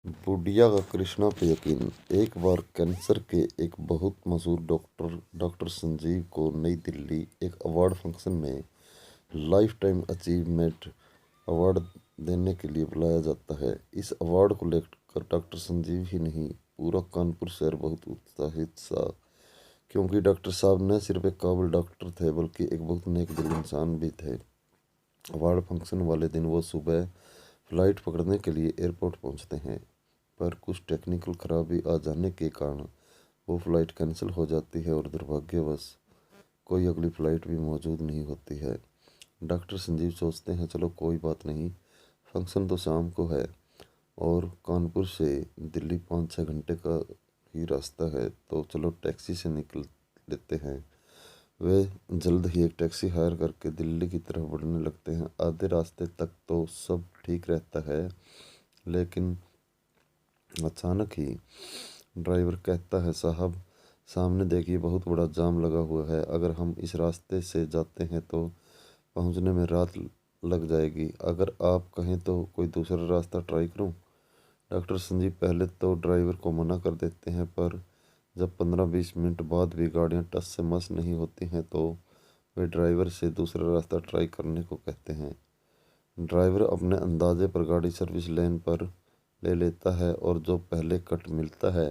बुढ़िया का कृष्णा पे यकीन। एक बार कैंसर के एक बहुत मशहूर डॉक्टर संजीव को नई दिल्ली एक अवार्ड फंक्शन में लाइफ टाइम अचीवमेंट अवार्ड देने के लिए बुलाया जाता है। इस अवार्ड को लेकर डॉक्टर संजीव ही नहीं, पूरा कानपुर शहर बहुत उत्साहित था, क्योंकि डॉक्टर साहब न सिर्फ एक काबिल डॉक्टर थे बल्कि एक बहुत नेक दिल इंसान भी थे। अवार्ड फंक्शन वाले दिन वो सुबह फ्लाइट पकड़ने के लिए एयरपोर्ट पहुंचते हैं, पर कुछ टेक्निकल खराबी आ जाने के कारण वो फ़्लाइट कैंसिल हो जाती है और दुर्भाग्यवश कोई अगली फ़्लाइट भी मौजूद नहीं होती है। डॉक्टर संजीव सोचते हैं, चलो कोई बात नहीं, फंक्शन तो शाम को है और कानपुर से दिल्ली 5-6 घंटे का ही रास्ता है, तो चलो टैक्सी से निकल लेते हैं। वे जल्द ही एक टैक्सी हायर करके दिल्ली की तरफ बढ़ने लगते हैं। आधे रास्ते तक तो सब ठीक रहता है, लेकिन अचानक ही ड्राइवर कहता है, साहब सामने देखिए, बहुत बड़ा जाम लगा हुआ है। अगर हम इस रास्ते से जाते हैं तो पहुंचने में रात लग जाएगी। अगर आप कहें तो कोई दूसरा रास्ता ट्राई करूं। डॉक्टर संजीव पहले तो ड्राइवर को मना कर देते हैं, पर जब 15-20 मिनट बाद भी गाड़ियां टस से मस नहीं होती हैं तो वे ड्राइवर से दूसरा रास्ता ट्राई करने को कहते हैं। ड्राइवर अपने अंदाजे पर गाड़ी सर्विस लेन पर ले लेता है और जो पहले कट मिलता है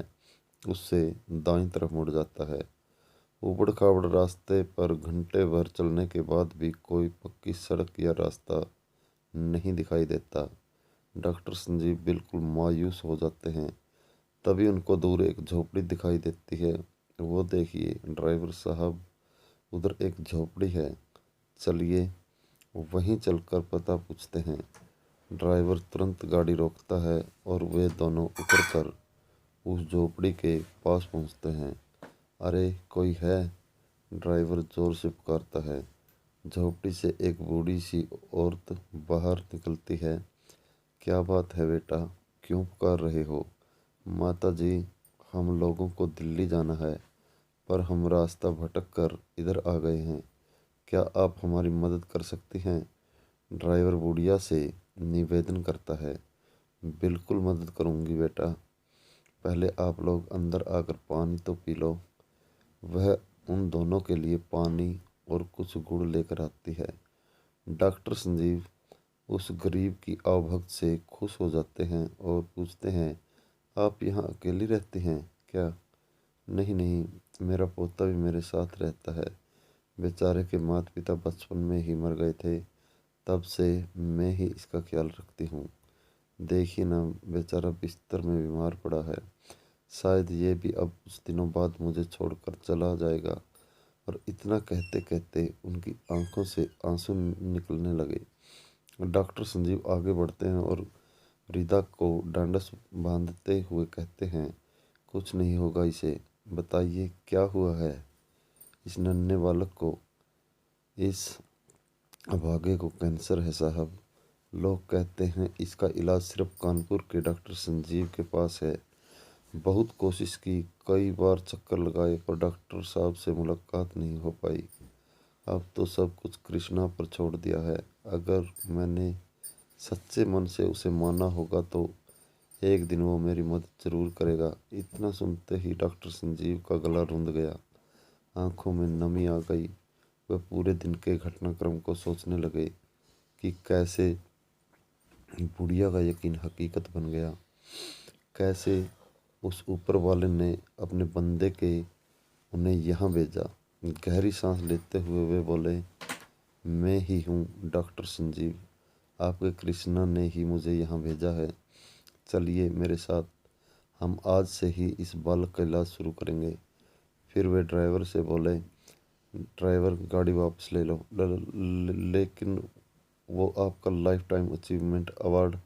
उससे दाईं तरफ मुड़ जाता है। ऊबड़ खाबड़ रास्ते पर घंटे भर चलने के बाद भी कोई पक्की सड़क या रास्ता नहीं दिखाई देता। डॉक्टर संजीव बिल्कुल मायूस हो जाते हैं। तभी उनको दूर एक झोपड़ी दिखाई देती है। वो देखिए ड्राइवर साहब, उधर एक झोपड़ी है, चलिए वहीं चलकर पता पूछते हैं। ड्राइवर तुरंत गाड़ी रोकता है और वे दोनों उतरकर उस झोपड़ी के पास पहुंचते हैं। अरे कोई है, ड्राइवर जोर से पुकारता है। झोपड़ी से एक बूढ़ी सी औरत बाहर निकलती है। क्या बात है बेटा, क्यों पुकार रहे हो? माता जी, हम लोगों को दिल्ली जाना है, पर हम रास्ता भटक कर इधर आ गए हैं। क्या आप हमारी मदद कर सकती हैं? ड्राइवर बुढ़िया से निवेदन करता है। बिल्कुल मदद करूंगी बेटा, पहले आप लोग अंदर आकर पानी तो पी लो। वह उन दोनों के लिए पानी और कुछ गुड़ लेकर आती है। डॉक्टर संजीव उस गरीब की आवभगत से खुश हो जाते हैं और पूछते हैं, आप यहाँ अकेली रहती हैं क्या? नहीं नहीं, मेरा पोता भी मेरे साथ रहता है। बेचारे के माता पिता बचपन में ही मर गए थे, तब से मैं ही इसका ख्याल रखती हूँ। देखिए ना, बेचारा बिस्तर में बीमार पड़ा है। शायद ये भी अब कुछ दिनों बाद मुझे छोड़कर चला जाएगा। और इतना कहते कहते उनकी आंखों से आंसू निकलने लगे। डॉक्टर संजीव आगे बढ़ते हैं और रिदा को ढांढस बांधते हुए कहते हैं, कुछ नहीं होगा इसे। बताइए क्या हुआ है इस नन्हे बालक को? इस अभागे को कैंसर है साहब। लोग कहते हैं इसका इलाज सिर्फ कानपुर के डॉक्टर संजीव के पास है। बहुत कोशिश की, कई बार चक्कर लगाए, पर डॉक्टर साहब से मुलाकात नहीं हो पाई। अब तो सब कुछ कृष्णा पर छोड़ दिया है। अगर मैंने सच्चे मन से उसे माना होगा तो एक दिन वो मेरी मदद जरूर करेगा। इतना सुनते ही डॉक्टर संजीव का गला रुंध गया, आंखों में नमी आ गई। वह पूरे दिन के घटनाक्रम को सोचने लगे कि कैसे बुढ़िया का यकीन हकीकत बन गया, कैसे उस ऊपर वाले ने अपने बंदे के उन्हें यहाँ भेजा। गहरी सांस लेते हुए वे बोले, मैं ही हूँ डॉक्टर संजीव, आपके कृष्णा ने ही मुझे यहाँ भेजा है। चलिए मेरे साथ, हम आज से ही इस बालक का इलाज शुरू करेंगे। फिर वे ड्राइवर से बोले, ड्राइवर गाड़ी वापस ले लो। लेकिन वो आपका life time achievement award.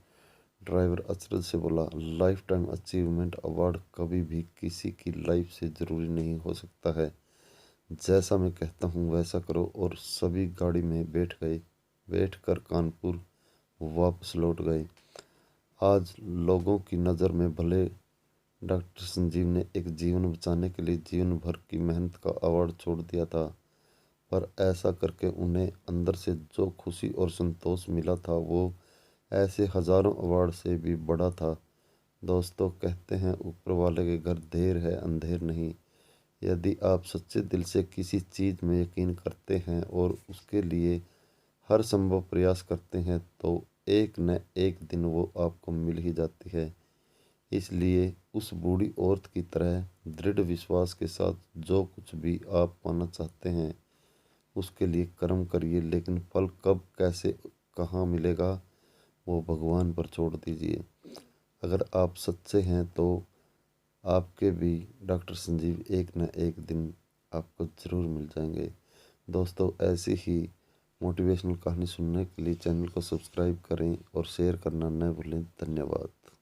Driver अचरज से बोला, लाइफ टाइम अचीवमेंट अवार्ड कभी भी किसी की लाइफ से ज़रूरी नहीं हो सकता है। जैसा मैं कहता हूँ वैसा करो। और सभी गाड़ी में बैठकर कानपुर वापस लौट गए। आज लोगों की नज़र में भले डॉक्टर संजीव ने एक जीवन बचाने के लिए जीवन भर की मेहनत का अवार्ड छोड़ दिया था, पर ऐसा करके उन्हें अंदर से जो खुशी और संतोष मिला था वो ऐसे हजारों अवार्ड से भी बड़ा था। दोस्तों, कहते हैं ऊपर वाले के घर देर है अंधेर नहीं। यदि आप सच्चे दिल से किसी चीज़ में यकीन करते हैं और उसके लिए हर संभव प्रयास करते हैं तो एक न एक दिन वो आपको मिल ही जाती है। इसलिए उस बूढ़ी औरत की तरह दृढ़ विश्वास के साथ जो कुछ भी आप पाना चाहते हैं उसके लिए कर्म करिए, लेकिन फल कब, कैसे, कहाँ मिलेगा वो भगवान पर छोड़ दीजिए। अगर आप सच्चे हैं तो आपके भी डॉक्टर संजीव एक न एक दिन आपको ज़रूर मिल जाएंगे। दोस्तों, ऐसी ही मोटिवेशनल कहानी सुनने के लिए चैनल को सब्सक्राइब करें और शेयर करना न भूलें। धन्यवाद।